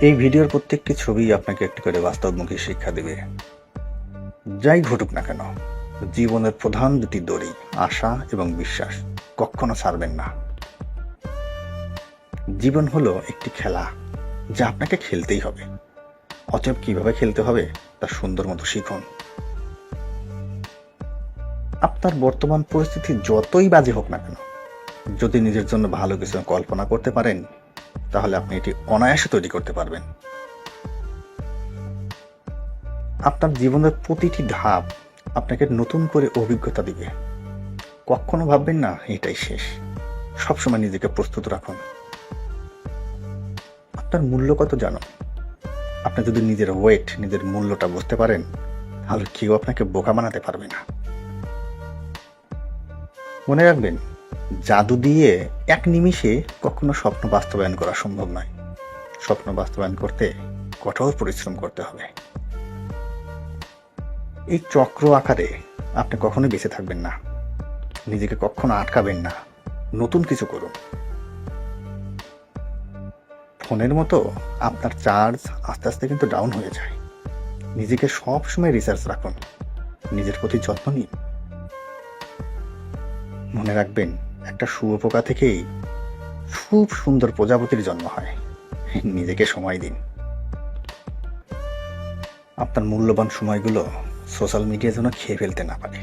এই ভিডিওর প্রত্যেকটি ছবি আপনাকে একটি করে বাস্তবমুখী শিক্ষা দেবে। যাই ঘটুক না কেন, জীবনের প্রধান দুটি দড়ি, আশা এবং বিশ্বাস, কখনো ছাড়বেন না। জীবন হলো একটি খেলা, যা আপনাকে খেলতেই হবে। অতএব কিভাবে খেলতে হবে তা সুন্দর মতো শিখুন। আপনার বর্তমান পরিস্থিতি যতই বাজে হোক না কেন, যদি নিজের জন্য ভালো কিছু কল্পনা করতে পারেন, তাহলে আপনি এটি অনায়াসে তৈরি করতে পারবেন। আপনার জীবনের প্রতিটি ধাপ আপনাকে নতুন করে অভিজ্ঞতা দিবে। কখনো ভাববেন না এটাই শেষ। সবসময় নিজেকে প্রস্তুত রাখুন। আপনার মূল্য কত জানো? আপনি যদি নিজের ওয়েট, নিজের মূল্যটা বুঝতে পারেন, তাহলে কেউ আপনাকে বোকা বানাতে পারবে না। মনে রাখবেন, জাদু দিয়ে এক নিমিষে কখনো স্বপ্ন বাস্তবায়ন করা সম্ভব নয়। স্বপ্ন বাস্তবায়ন করতে কঠোর পরিশ্রম করতে হবে। এই চক্র আকারে আপনি কখনোই বেঁচে থাকবেন না। নিজেকে কখনো আটকাবেন না। নতুন কিছু করুন। ফোনের মতো আপনার চার্জ আস্তে আস্তে কিন্তু ডাউন হয়ে যায়। নিজেকে সব সময় রিসার্চ রাখুন। নিজের প্রতি যত্ন নিন। মনে রাখবেন, একটা শুঁয়োপোকা থেকেই খুব সুন্দর প্রজাপতির জন্ম হয়। নিজেকে সময় দিন। আপনার মূল্যবান সময়গুলো সোশ্যাল মিডিয়া যেন খেয়ে ফেলতে না পারে,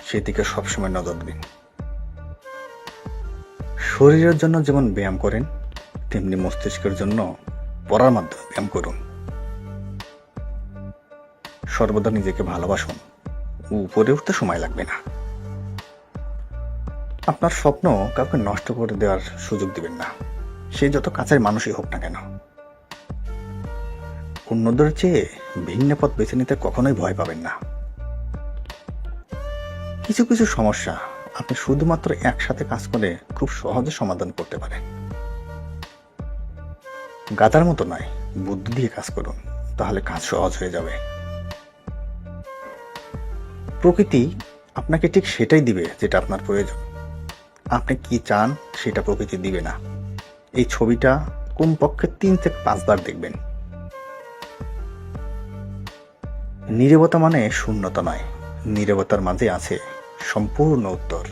সেদিকে সবসময় নজর দিন। শরীরের জন্য যেমন ব্যায়াম করেন, তেমনি মস্তিষ্কের জন্য পড়ার মাধ্যমে ব্যায়াম করুন। সর্বদা নিজেকে ভালোবাসুন। উপরে উঠতে সময় লাগবে না। আপনার স্বপ্ন কাউকে নষ্ট করে দেওয়ার সুযোগ দিবেন না, সে যত কাছের মানুষই হোক না কেন। অন্যদের চেয়ে ভিন্ন পথ বেছে নিতে কখনোই ভয় পাবেন না। কিছু কিছু সমস্যা আপনি শুধুমাত্র একসাথে কাজ করে খুব সহজে সমাধান করতে পারেন। গাধার মতো নয়, বুদ্ধি দিয়ে কাজ করুন, তাহলে কাজ সহজ হয়ে যাবে। প্রকৃতি আপনাকে ঠিক সেটাই দিবে যেটা আপনার প্রয়োজন। আপনি কি চান সেটা প্রকৃতি দিবে না। এই ছবিটা কমপক্ষে 3 থেকে 5 বার দেখবেন। নীরবতা মানে শূন্যতা নয়, নীরবতার মাঝে আছে সম্পূর্ণ উত্তর।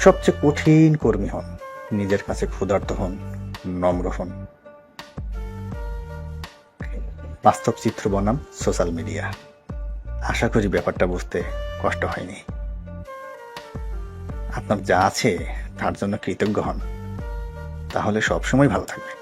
সবচেয়ে কঠিন কর্মী হন, নিজের কাছে ক্ষুধার্ত হন, নম্র হন। বাস্তব চিত্র বনাম সোশ্যাল মিডিয়া। আশা করি ব্যাপারটা বুঝতে কষ্ট হয়নি। আপনার যা আছে তার জন্য কৃতজ্ঞ হন, তাহলে সবসময় ভালো থাকবেন।